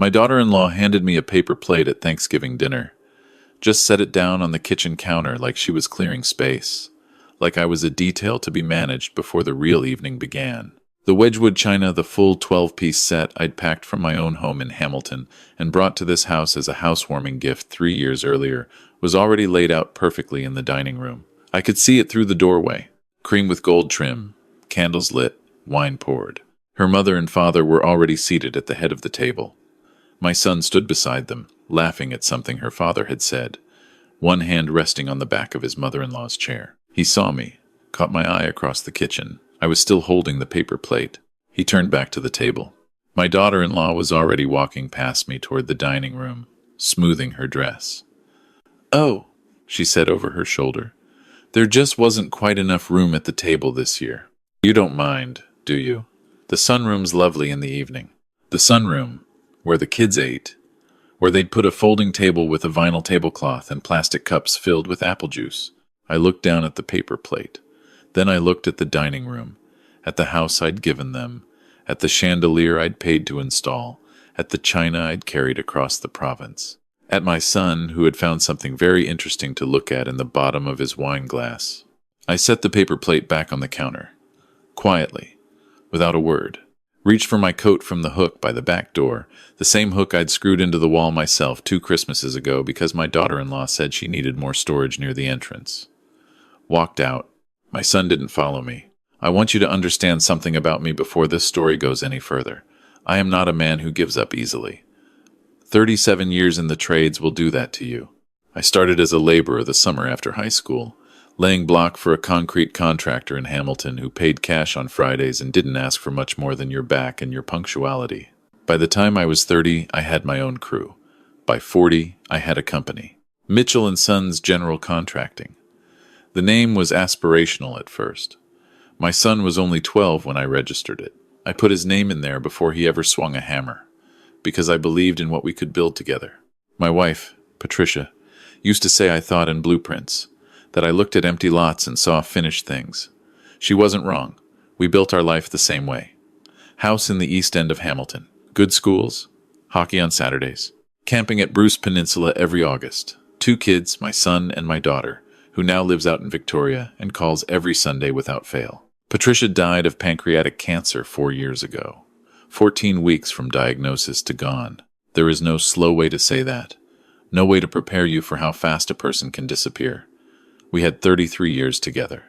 My daughter-in-law handed me a paper plate at Thanksgiving dinner. Just set it down on the kitchen counter like she was clearing space, like I was a detail to be managed before the real evening began. The Wedgwood china, the full 12-piece set I'd packed from my own home in Hamilton and brought to this house as a housewarming gift 3 years earlier, was already laid out perfectly in the dining room. I could see it through the doorway. Cream with gold trim, candles lit, wine poured. Her mother and father were already seated at the head of the table. My son stood beside them, laughing at something her father had said, one hand resting on the back of his mother-in-law's chair. He saw me, caught my eye across the kitchen. I was still holding the paper plate. He turned back to the table. My daughter-in-law was already walking past me toward the dining room, smoothing her dress. "Oh," she said over her shoulder, "there just wasn't quite enough room at the table this year. You don't mind, do you? The sunroom's lovely in the evening." The sunroom, where the kids ate, where they'd put a folding table with a vinyl tablecloth and plastic cups filled with apple juice. I looked down at the paper plate. Then I looked at the dining room, at the house I'd given them, at the chandelier I'd paid to install, at the china I'd carried across the province, at my son who had found something very interesting to look at in the bottom of his wine glass. I set the paper plate back on the counter, quietly, without a word. Reached for my coat from the hook by the back door, the same hook I'd screwed into the wall myself 2 Christmases ago because my daughter-in-law said she needed more storage near the entrance. Walked out. My son didn't follow me. I want you to understand something about me before this story goes any further. I am not a man who gives up easily. 37 years in the trades will do that to you. I started as a laborer the summer after high school, laying block for a concrete contractor in Hamilton who paid cash on Fridays and didn't ask for much more than your back and your punctuality. By the time I was 30, I had my own crew. By 40, I had a company. Mitchell & Sons General Contracting. The name was aspirational at first. My son was only 12 when I registered it. I put his name in there before he ever swung a hammer, because I believed in what we could build together. My wife, Patricia, used to say I thought in blueprints, that I looked at empty lots and saw finished things. She wasn't wrong. We built our life the same way. House in the east end of Hamilton. Good schools. Hockey on Saturdays. Camping at Bruce Peninsula every August. 2 kids, my son and my daughter, who now lives out in Victoria and calls every Sunday without fail. Patricia died of pancreatic cancer 4 years ago. 14 weeks from diagnosis to gone. There is no slow way to say that. No way to prepare you for how fast a person can disappear. We had 33 years together.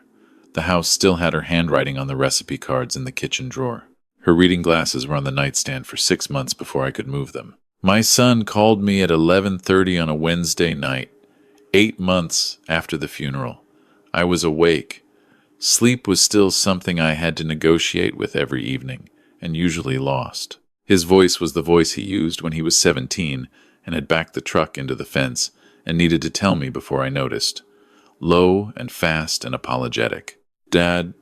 The house still had her handwriting on the recipe cards in the kitchen drawer. Her reading glasses were on the nightstand for 6 months before I could move them. My son called me at 11:30 on a Wednesday night, 8 months after the funeral. I was awake. Sleep was still something I had to negotiate with every evening, and usually lost. His voice was the voice he used when he was 17 and had backed the truck into the fence and needed to tell me before I noticed. Low and fast and apologetic. "Dad,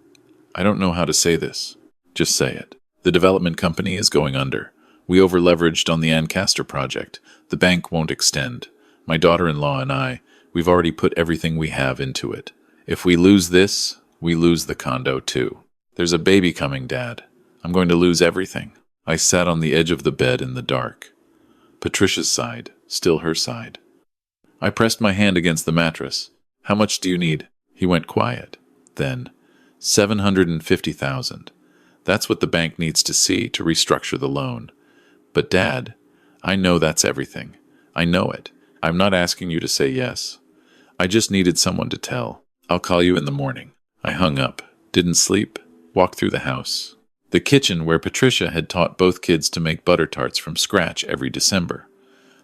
I don't know how to say this. Just say it. The development company is going under. We over-leveraged on the Ancaster project. The bank won't extend. My daughter-in-law and we've already put everything we have into it. If we lose this, we lose the condo too. There's a baby coming, Dad. I'm going to lose everything." I sat on the edge of the bed in the dark. Patricia's side, still her side. I pressed my hand against the mattress. "How much do you need?" He went quiet. Then, $750,000. That's what the bank needs to see to restructure the loan. But Dad, I know that's everything. I know it. I'm not asking you to say yes. I just needed someone to tell. I'll call you in the morning. I hung up, didn't sleep, walked through the house. The kitchen where Patricia had taught both kids to make butter tarts from scratch every December.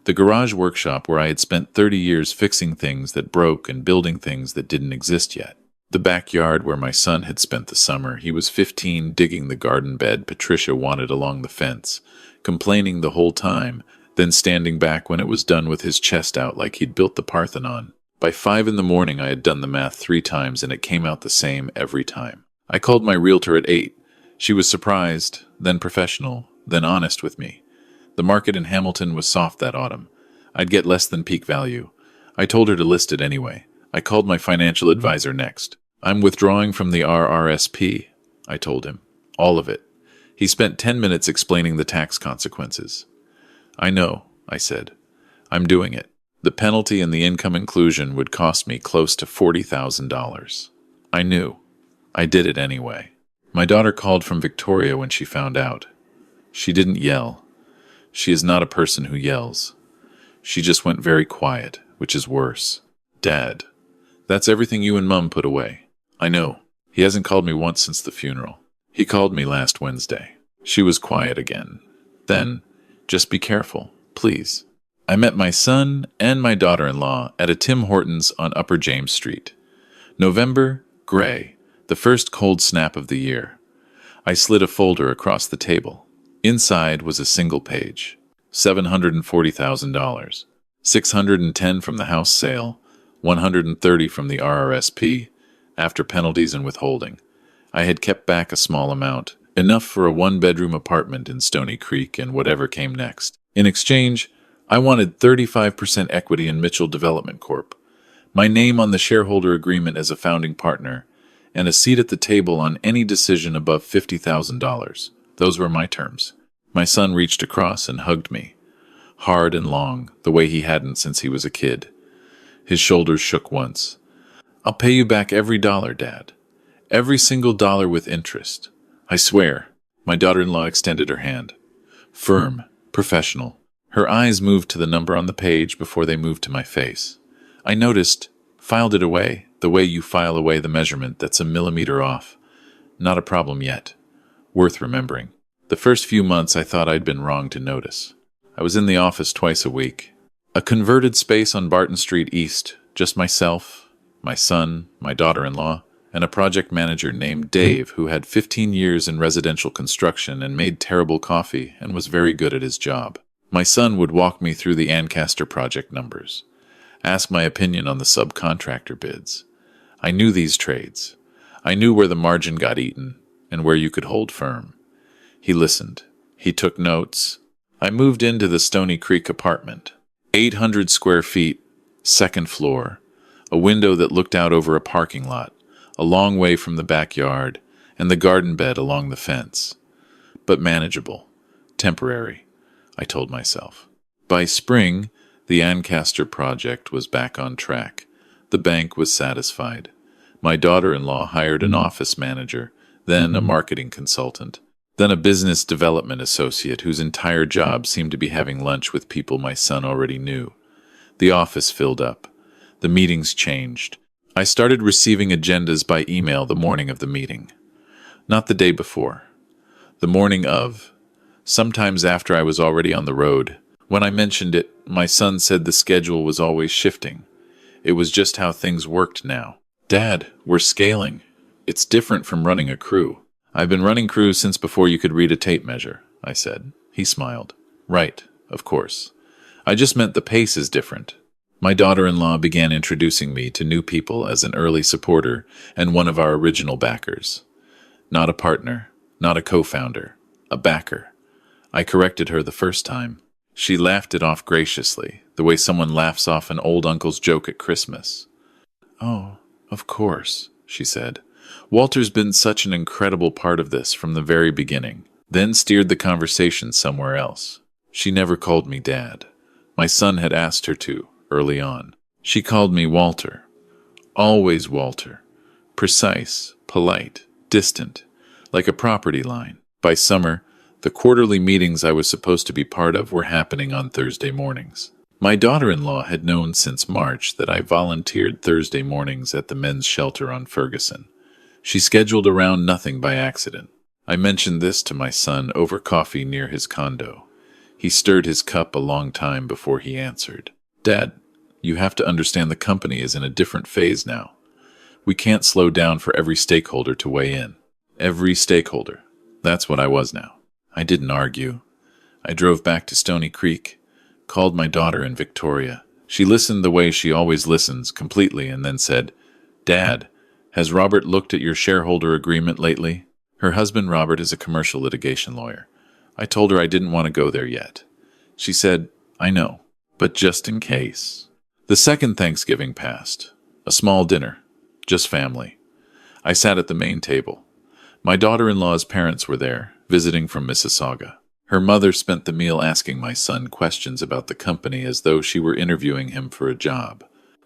The garage workshop where I had spent 30 years fixing things that broke and building things that didn't exist yet. The backyard where my son had spent the summer. He was 15 digging the garden bed Patricia wanted along the fence, complaining the whole time, then standing back when it was done with his chest out like he'd built the Parthenon. By 5 in the morning I had done the math 3 times and it came out the same every time. I called my realtor at 8. She was surprised, then professional, then honest with me. The market in Hamilton was soft that autumn. I'd get less than peak value. I told her to list it anyway. I called my financial advisor next. "I'm withdrawing from the RRSP, I told him. All of it. He spent 10 minutes explaining the tax consequences. I know, I said. I'm doing it. The penalty and the income inclusion would cost me close to $40,000. I knew. I did it anyway. My daughter called from Victoria when she found out. She didn't yell. She is not a person who yells. She just went very quiet, which is worse. Dad, that's everything you and Mum put away. I know. He hasn't called me once since the funeral. He called me last Wednesday. She was quiet again. Then, just be careful, please. I met my son and my daughter-in-law at a Tim Hortons on Upper James Street. November, gray, the first cold snap of the year. I slid a folder across the table. Inside was a single page. $740,000. $610 from the house sale, $130 from the RRSP, after penalties and withholding. I had kept back a small amount, enough for a one-bedroom apartment in Stony Creek and whatever came next. In exchange, I wanted 35% equity in Mitchell Development Corp., my name on the shareholder agreement as a founding partner, and a seat at the table on any decision above $50,000. Those were my terms. My son reached across and hugged me, hard and long, the way he hadn't since he was a kid. His shoulders shook once. I'll pay you back every dollar, Dad. Every single dollar with interest. I swear. My daughter-in-law extended her hand. Firm, professional. Her eyes moved to the number on the page before they moved to my face. I noticed, filed it away, the way you file away the measurement that's a millimeter off. Not a problem yet. Worth remembering. The first few months I thought I'd been wrong to notice. I was in the office twice a week. A converted space on Barton Street East, just myself, my son, my daughter-in-law, and a project manager named Dave who had 15 years in residential construction and made terrible coffee and was very good at his job. My son would walk me through the Ancaster project numbers, ask my opinion on the subcontractor bids. I knew these trades. I knew where the margin got eaten and where you could hold firm. He listened. He took notes. I moved into the Stony Creek apartment. 800 square feet, second floor, a window that looked out over a parking lot, a long way from the backyard, and the garden bed along the fence. But manageable. Temporary, I told myself. By spring, the Ancaster project was back on track. The bank was satisfied. My daughter-in-law hired an office manager, then a marketing consultant, then a business development associate whose entire job seemed to be having lunch with people my son already knew. The office filled up. The meetings changed. I started receiving agendas by email the morning of the meeting. Not the day before. The morning of. Sometimes after I was already on the road. When I mentioned it, my son said the schedule was always shifting. It was just how things worked now. Dad, we're scaling. It's different from running a crew. I've been running crews since before you could read a tape measure, I said. He smiled. Right, of course. I just meant the pace is different. My daughter-in-law began introducing me to new people as an early supporter and one of our original backers. Not a partner, not a co-founder, a backer. I corrected her the first time. She laughed it off graciously, the way someone laughs off an old uncle's joke at Christmas. Oh, of course, she said. Walter's been such an incredible part of this from the very beginning, then steered the conversation somewhere else. She never called me Dad. My son had asked her to, early on. She called me Walter. Always Walter. Precise, polite, distant, like a property line. By summer, the quarterly meetings I was supposed to be part of were happening on Thursday mornings. My daughter-in-law had known since March that I volunteered Thursday mornings at the men's shelter on Ferguson. She scheduled around nothing by accident. I mentioned this to my son over coffee near his condo. He stirred his cup a long time before he answered. Dad, you have to understand the company is in a different phase now. We can't slow down for every stakeholder to weigh in. Every stakeholder. That's what I was now. I didn't argue. I drove back to Stony Creek, called my daughter in Victoria. She listened the way she always listens, completely, and then said, Dad, has Robert looked at your shareholder agreement lately? Her husband, Robert, is a commercial litigation lawyer. I told her I didn't want to go there yet. She said, I know, but just in case. The second Thanksgiving passed. A small dinner. Just family. I sat at the main table. My daughter-in-law's parents were there, visiting from Mississauga. Her mother spent the meal asking my son questions about the company as though she were interviewing him for a job.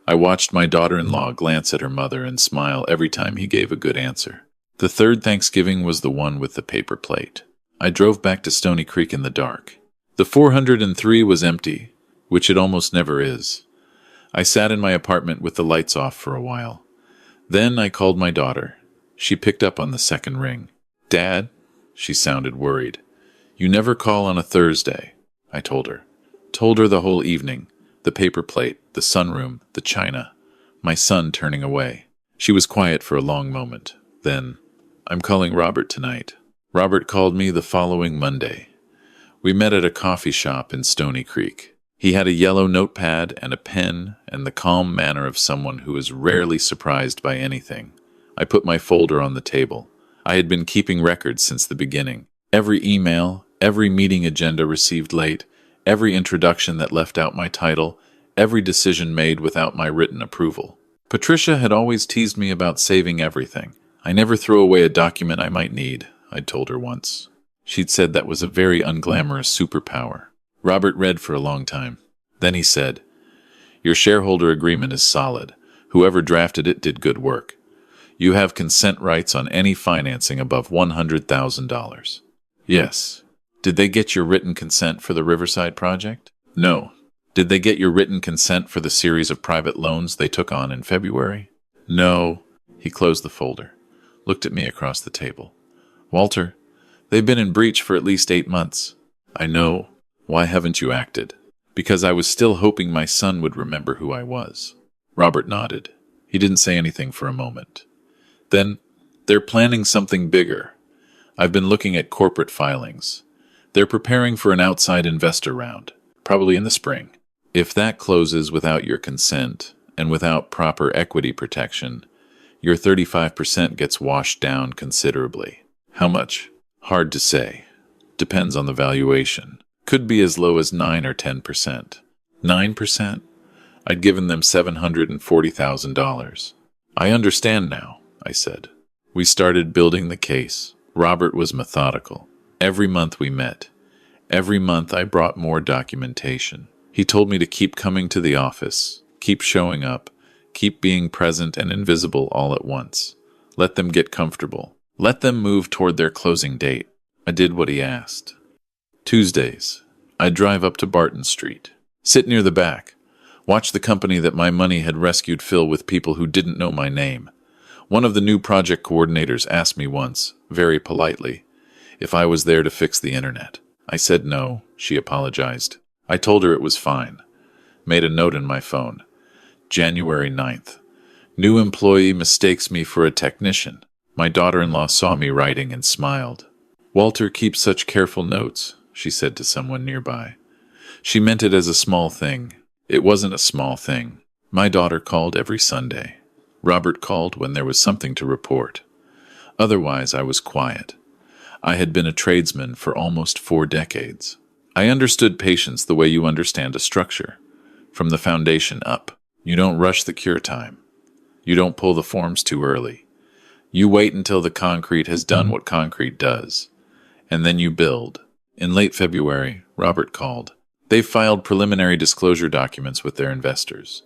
I watched my daughter-in-law glance at her mother and smile every time he gave a good answer. The third Thanksgiving was the one with the paper plate. I drove back to Stony Creek in the dark. The 403 was empty, which it almost never is. I sat in my apartment with the lights off for a while. Then I called my daughter. She picked up on the second ring. "Dad?" She sounded worried. "You never call on a Thursday," I told her. Told her the whole evening. The paper plate, the sunroom, the china, my son turning away. She was quiet for a long moment. Then, "I'm calling Robert tonight." Robert called me the following Monday. We met at a coffee shop in Stony Creek. He had a yellow notepad and a pen and the calm manner of someone who is rarely surprised by anything. I put my folder on the table. I had been keeping records since the beginning. Every email, every meeting agenda received late, every introduction that left out my title, every decision made without my written approval. Patricia had always teased me about saving everything. "I never throw away a document I might need," I'd told her once. She'd said that was a very unglamorous superpower. Robert read for a long time. Then he said, "Your shareholder agreement is solid. Whoever drafted it did good work. You have consent rights on any financing above $100,000. Yes. Did they get your written consent for the Riverside project? No. Did they get your written consent for the series of private loans they took on in February? No. He closed the folder, looked at me across the table. "Walter, they've been in breach for at least 8 months. I know. Why haven't you acted?" "Because I was still hoping my son would remember who I was." Robert nodded. He didn't say anything for a moment. "Then, they're planning something bigger. I've been looking at corporate filings. They're preparing for an outside investor round, probably in the spring. If that closes without your consent and without proper equity protection, your 35% gets washed down considerably. How much? Hard to say. Depends on the valuation. Could be as low as 9 or 10%. 9%? I'd given them $740,000. "I understand now," I said. We started building the case. Robert was methodical. Every month we met. Every month I brought more documentation. He told me to keep coming to the office, keep showing up, keep being present and invisible all at once. Let them get comfortable. Let them move toward their closing date. I did what he asked. Tuesdays, I'd drive up to Barton Street, sit near the back, watch the company that my money had rescued fill with people who didn't know my name. One of the new project coordinators asked me once, very politely, if I was there to fix the internet. I said no. She apologized. I told her it was fine. Made a note in my phone. January 9th. New employee mistakes me for a technician. My daughter-in-law saw me writing and smiled. "Walter keeps such careful notes," she said to someone nearby. She meant it as a small thing. It wasn't a small thing. My daughter called every Sunday. Robert called when there was something to report. Otherwise, I was quiet. I had been a tradesman for almost 4 decades. I understood patience the way you understand a structure, from the foundation up. You don't rush the cure time. You don't pull the forms too early. You wait until the concrete has done what concrete does, and then you build. In late February, Robert called. They've filed preliminary disclosure documents with their investors.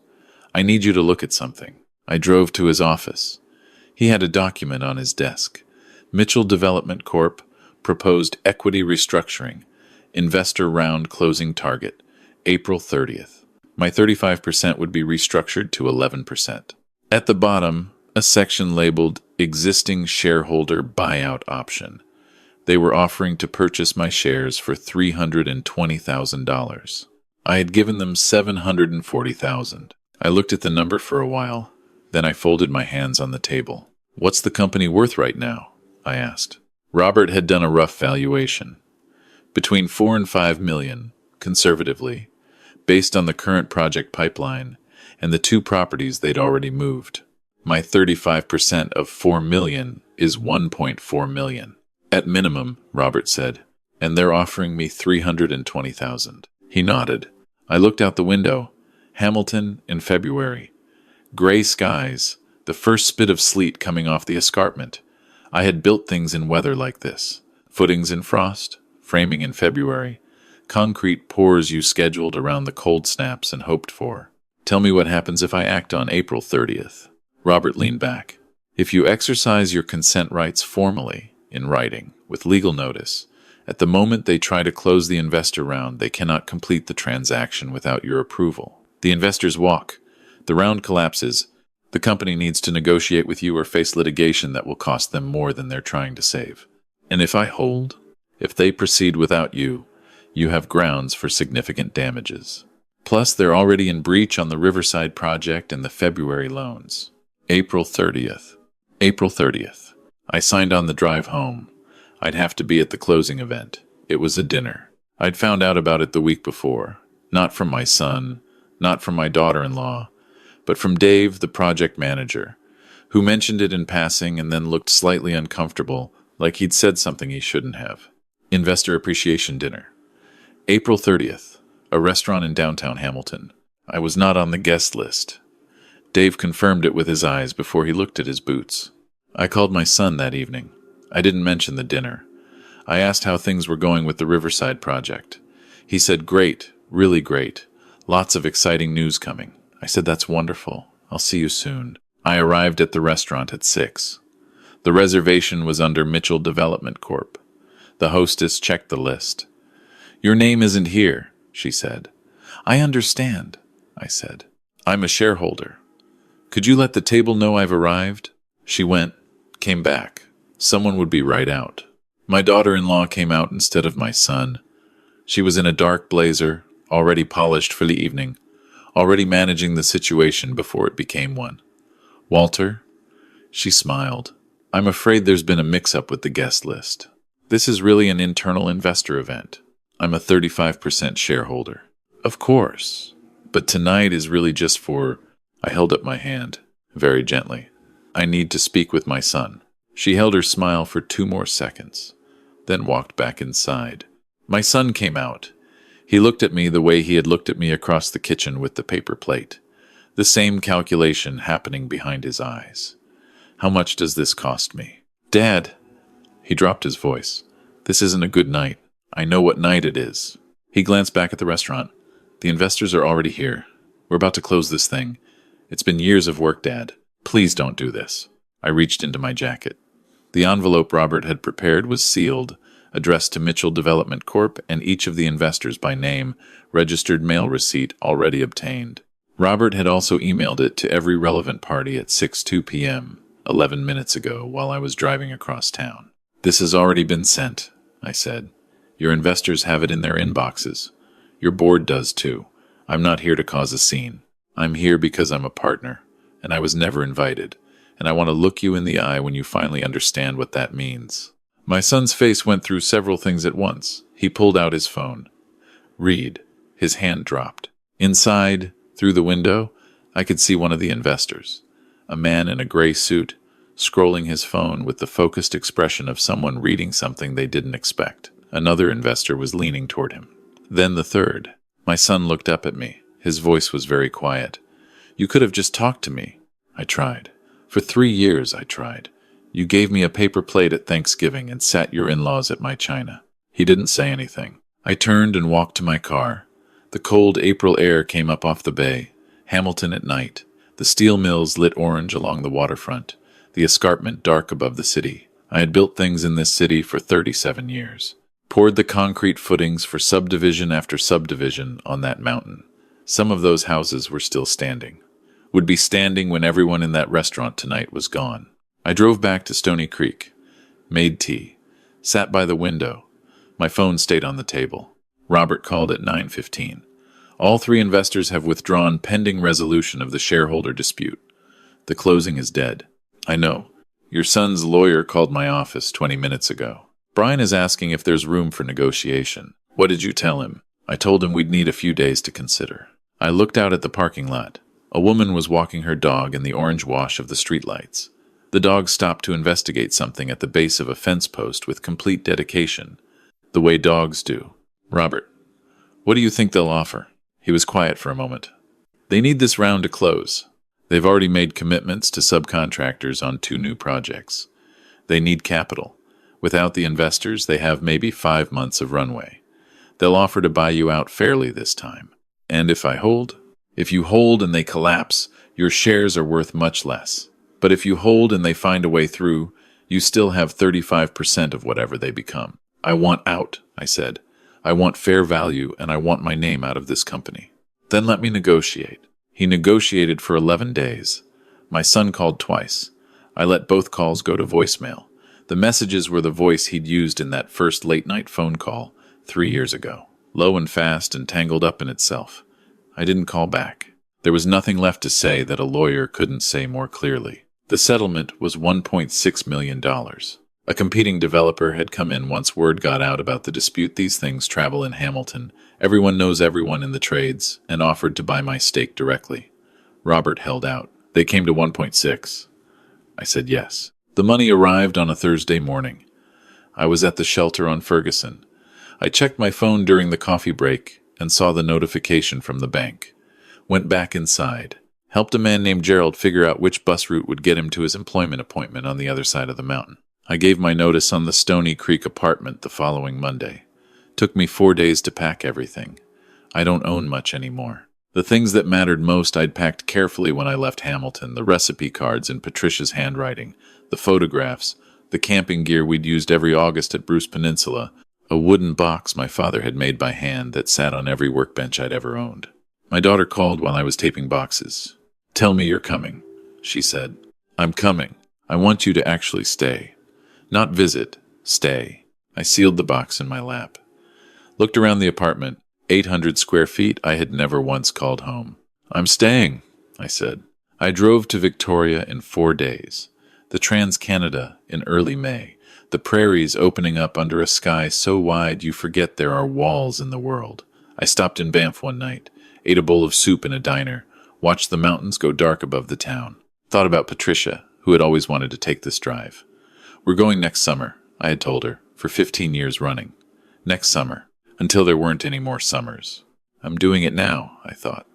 I need you to look at something. I drove to his office. He had a document on his desk. Mitchell Development Corp. Proposed equity restructuring. Investor round closing target, April 30th. My 35% would be restructured to 11%. At the bottom, a section labeled Existing Shareholder Buyout Option. They were offering to purchase my shares for $320,000. I had given them $740,000. I looked at the number for a while. Then I folded my hands on the table. "What's the company worth right now?" I asked. Robert had done a rough valuation. Between 4 and 5 million, conservatively, based on the current project pipeline and the 2 properties they'd already moved. My 35% of 4 million is 1.4 million. At minimum, Robert said, and they're offering me 320,000. He nodded. I looked out the window. Hamilton in February. Gray skies, the first spit of sleet coming off the escarpment. I had built things in weather like this. Footings in frost, framing in February. Concrete pours you scheduled around the cold snaps and hoped for. Tell me what happens if I act on April 30th. Robert leaned back. If you exercise your consent rights formally, in writing, with legal notice, at the moment they try to close the investor round, they cannot complete the transaction without your approval. The investors walk. The round collapses. The company needs to negotiate with you or face litigation that will cost them more than they're trying to save. And if I hold, if they proceed without you, you have grounds for significant damages. Plus, they're already in breach on the Riverside project and the February loans. April 30th. April 30th. I signed on the drive home. I'd have to be at the closing event. It was a dinner. I'd found out about it the week before. Not from my son, not from my daughter-in-law, but from Dave, the project manager, who mentioned it in passing and then looked slightly uncomfortable, like he'd said something he shouldn't have. Investor appreciation dinner. April 30th. A restaurant in downtown Hamilton. I was not on the guest list. Dave confirmed it with his eyes before he looked at his boots. I called my son that evening. I didn't mention the dinner. I asked how things were going with the Riverside project. He said, great, really great. Lots of exciting news coming. I said, that's wonderful. I'll see you soon. I arrived at the restaurant at 6. The reservation was under Mitchell Development Corp. The hostess checked the list. Your name isn't here, she said. I understand, I said. I'm a shareholder. Could you let the table know I've arrived? She went, came back. Someone would be right out. My daughter-in-law came out instead of my son. She was in a dark blazer, already polished for the evening, already managing the situation before it became one. Walter? She smiled. I'm afraid there's been a mix-up with the guest list. This is really an internal investor event. I'm a 35% shareholder. Of course. But tonight is really just for... I held up my hand, very gently. I need to speak with my son. She held her smile for 2 more seconds, then walked back inside. My son came out. He looked at me the way he had looked at me across the kitchen with the paper plate. The same calculation happening behind his eyes. How much does this cost me? Dad! He dropped his voice. This isn't a good night. I know what night it is. He glanced back at the restaurant. The investors are already here. We're about to close this thing. It's been years of work, Dad. Please don't do this. I reached into my jacket. The envelope Robert had prepared was sealed, addressed to Mitchell Development Corp. And each of the investors by name, registered mail receipt already obtained. Robert had also emailed it to every relevant party at 6:02 p.m., 11 minutes ago, while I was driving across town. This has already been sent, I said. Your investors have it in their inboxes. Your board does too. I'm not here to cause a scene. I'm here because I'm a partner, and I was never invited, and I want to look you in the eye when you finally understand what that means. My son's face went through several things at once. He pulled out his phone. Read. His hand dropped. Inside, through the window, I could see one of the investors, a man in a gray suit, scrolling his phone with the focused expression of someone reading something they didn't expect. Another investor was leaning toward him. Then the third. My son looked up at me. His voice was very quiet. You could have just talked to me. I tried. For 3 years I tried. You gave me a paper plate at Thanksgiving and sat your in-laws at my china. He didn't say anything. I turned and walked to my car. The cold April air came up off the bay. Hamilton at night. The steel mills lit orange along the waterfront. The escarpment dark above the city. I had built things in this city for 37 years. Poured the concrete footings for subdivision after subdivision on that mountain. Some of those houses were still standing. Would be standing when everyone in that restaurant tonight was gone. I drove back to Stony Creek. Made tea. Sat by the window. My phone stayed on the table. Robert called at 9:15. All 3 investors have withdrawn pending resolution of the shareholder dispute. The closing is dead. I know. Your son's lawyer called my office 20 minutes ago. Brian is asking if there's room for negotiation. What did you tell him? I told him we'd need a few days to consider. I looked out at the parking lot. A woman was walking her dog in the orange wash of the streetlights. The dog stopped to investigate something at the base of a fence post with complete dedication, the way dogs do. Robert, what do you think they'll offer? He was quiet for a moment. They need this round to close. They've already made commitments to subcontractors on 2 new projects. They need capital. Without the investors, they have maybe 5 months of runway. They'll offer to buy you out fairly this time. And if you hold and they collapse, your shares are worth much less. But if you hold and they find a way through, you still have 35% of whatever they become. I want out, I said. I want fair value, and I want my name out of this company. Then let me negotiate. He negotiated for 11 days. My son called twice. I let both calls go to voicemail. The messages were the voice he'd used in that first late-night phone call 3 years ago. Low and fast and tangled up in itself. I didn't call back. There was nothing left to say that a lawyer couldn't say more clearly. The settlement was $1.6 million. A competing developer had come in once word got out about the dispute. These things travel in Hamilton. Everyone knows everyone in the trades, and offered to buy my stake directly. Robert held out. They came to 1.6. I said yes. The money arrived on a Thursday morning. I was at the shelter on Ferguson. I checked my phone during the coffee break and saw the notification from the bank. Went back inside. Helped a man named Gerald figure out which bus route would get him to his employment appointment on the other side of the mountain. I gave my notice on the Stony Creek apartment the following Monday. Took me 4 days to pack everything. I don't own much anymore. The things that mattered most I'd packed carefully when I left Hamilton, the recipe cards in Patricia's handwriting, the photographs, the camping gear we'd used every August at Bruce Peninsula, a wooden box my father had made by hand that sat on every workbench I'd ever owned. My daughter called while I was taping boxes. "Tell me you're coming," she said. "I'm coming. I want you to actually stay. Not visit, stay." I sealed the box in my lap. Looked around the apartment. 800 square feet I had never once called home. "I'm staying," I said. I drove to Victoria in 4 days. The Trans-Canada in early May. The prairies opening up under a sky so wide you forget there are walls in the world. I stopped in Banff one night, ate a bowl of soup in a diner, watched the mountains go dark above the town. Thought about Patricia, who had always wanted to take this drive. "We're going next summer," I had told her, for 15 years running. Next summer, until there weren't any more summers. I'm doing it now, I thought.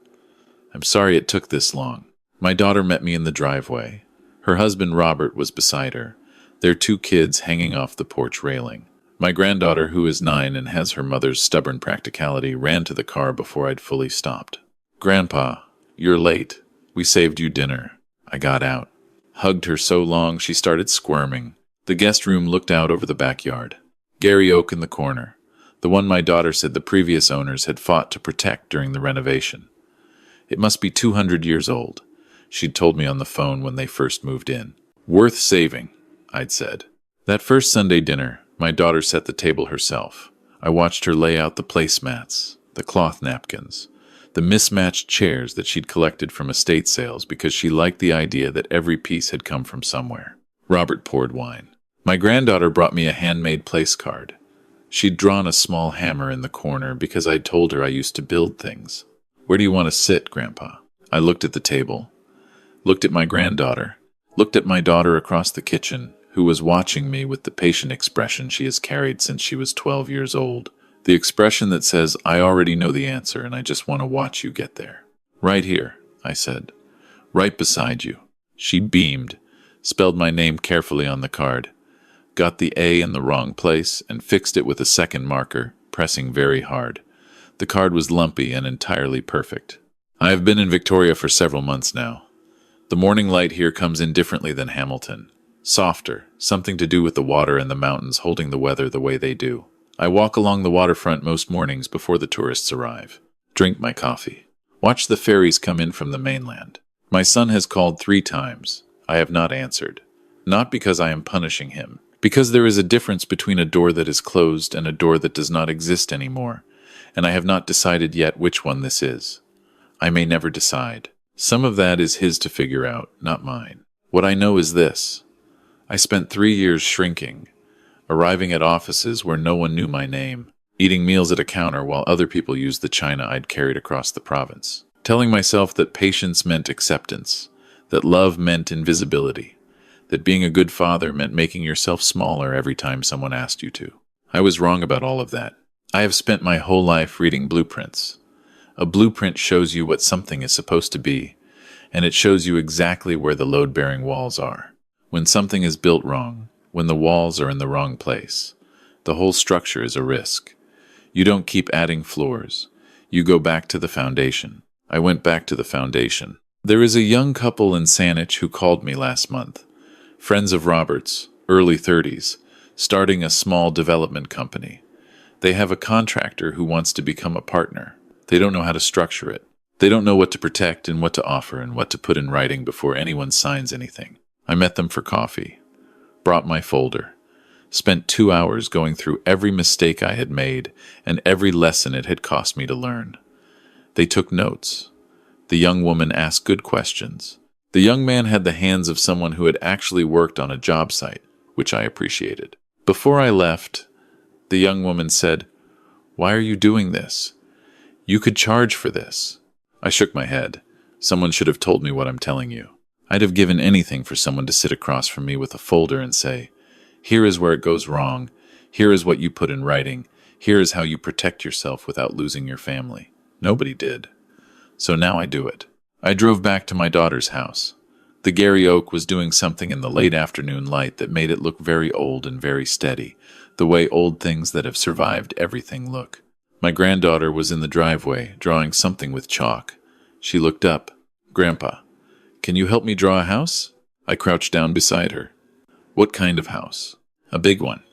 I'm sorry it took this long. My daughter met me in the driveway. Her husband Robert was beside her, their 2 kids hanging off the porch railing. My granddaughter, who is 9 and has her mother's stubborn practicality, ran to the car before I'd fully stopped. "Grandpa, you're late. We saved you dinner." I got out. Hugged her so long she started squirming. The guest room looked out over the backyard. Gary Oak in the corner, the one my daughter said the previous owners had fought to protect during the renovation. It must be 200 years old, she'd told me on the phone when they first moved in. "Worth saving," I'd said. That first Sunday dinner, my daughter set the table herself. I watched her lay out the placemats, the cloth napkins, the mismatched chairs that she'd collected from estate sales because she liked the idea that every piece had come from somewhere. Robert poured wine. My granddaughter brought me a handmade place card. She'd drawn a small hammer in the corner because I'd told her I used to build things. "Where do you want to sit, Grandpa?" I looked at the table, looked at my granddaughter, looked at my daughter across the kitchen, who was watching me with the patient expression she has carried since she was 12 years old. The expression that says, "I already know the answer and I just want to watch you get there." "Right here," I said. "Right beside you." She beamed, spelled my name carefully on the card, got the A in the wrong place, and fixed it with a second marker, pressing very hard. The card was lumpy and entirely perfect. I have been in Victoria for several months now. The morning light here comes in differently than Hamilton. Softer, something to do with the water and the mountains holding the weather the way they do. I walk along the waterfront most mornings before the tourists arrive. Drink my coffee. Watch the ferries come in from the mainland. My son has called 3 times. I have not answered. Not because I am punishing him. Because there is a difference between a door that is closed and a door that does not exist anymore, and I have not decided yet which one this is. I may never decide. Some of that is his to figure out, not mine. What I know is this. I spent 3 years shrinking, arriving at offices where no one knew my name, eating meals at a counter while other people used the china I'd carried across the province, telling myself that patience meant acceptance, that love meant invisibility, that being a good father meant making yourself smaller every time someone asked you to. I was wrong about all of that. I have spent my whole life reading blueprints. A blueprint shows you what something is supposed to be, and it shows you exactly where the load-bearing walls are. When something is built wrong, when the walls are in the wrong place. The whole structure is a risk. You don't keep adding floors. You go back to the foundation. I went back to the foundation. There is a young couple in Saanich who called me last month. Friends of Robert's, early 30s, starting a small development company. They have a contractor who wants to become a partner. They don't know how to structure it. They don't know what to protect and what to offer and what to put in writing before anyone signs anything. I met them for coffee, brought my folder, spent 2 hours going through every mistake I had made and every lesson it had cost me to learn. They took notes. The young woman asked good questions. The young man had the hands of someone who had actually worked on a job site, which I appreciated. Before I left, the young woman said, "Why are you doing this? You could charge for this." I shook my head. Someone should have told me what I'm telling you. I'd have given anything for someone to sit across from me with a folder and say, "Here is where it goes wrong. Here is what you put in writing. Here is how you protect yourself without losing your family." Nobody did. So now I do it. I drove back to my daughter's house. The Gary Oak was doing something in the late afternoon light that made it look very old and very steady, the way old things that have survived everything look. My granddaughter was in the driveway, drawing something with chalk. She looked up. "Grandpa, can you help me draw a house?" I crouched down beside her. "What kind of house?" "A big one.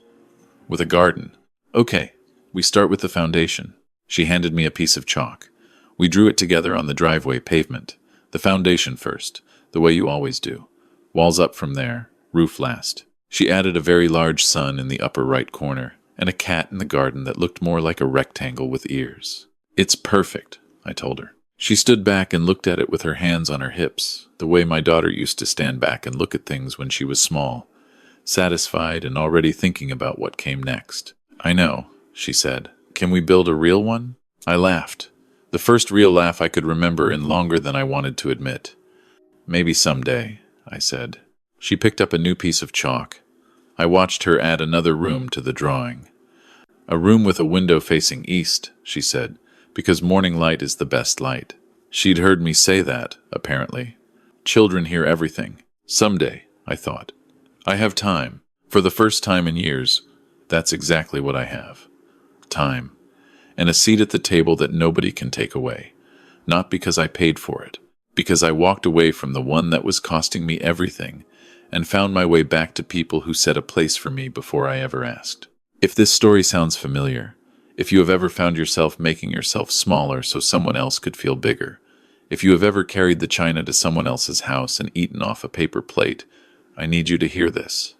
With a garden." "Okay, we start with the foundation." She handed me a piece of chalk. We drew it together on the driveway pavement. The foundation first, the way you always do. Walls up from there, roof last. She added a very large sun in the upper right corner, and a cat in the garden that looked more like a rectangle with ears. "It's perfect," I told her. She stood back and looked at it with her hands on her hips, the way my daughter used to stand back and look at things when she was small, satisfied and already thinking about what came next. "I know," she said. "Can we build a real one?" I laughed. The first real laugh I could remember in longer than I wanted to admit. "Maybe someday," I said. She picked up a new piece of chalk. I watched her add another room to the drawing. "A room with a window facing east," she said, "because morning light is the best light." She'd heard me say that, apparently. Children hear everything. Someday, I thought. I have time. For the first time in years, that's exactly what I have. Time. And a seat at the table that nobody can take away. Not because I paid for it. Because I walked away from the one that was costing me everything and found my way back to people who set a place for me before I ever asked. If this story sounds familiar, if you have ever found yourself making yourself smaller so someone else could feel bigger, if you have ever carried the china to someone else's house and eaten off a paper plate, I need you to hear this.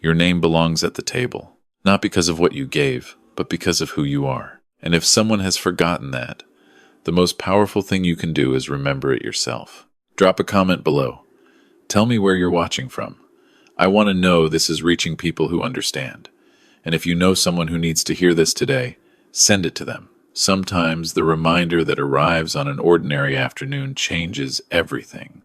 Your name belongs at the table, not because of what you gave, but because of who you are. And if someone has forgotten that, the most powerful thing you can do is remember it yourself. Drop a comment below. Tell me where you're watching from. I want to know this is reaching people who understand. And if you know someone who needs to hear this today, send it to them. Sometimes the reminder that arrives on an ordinary afternoon changes everything.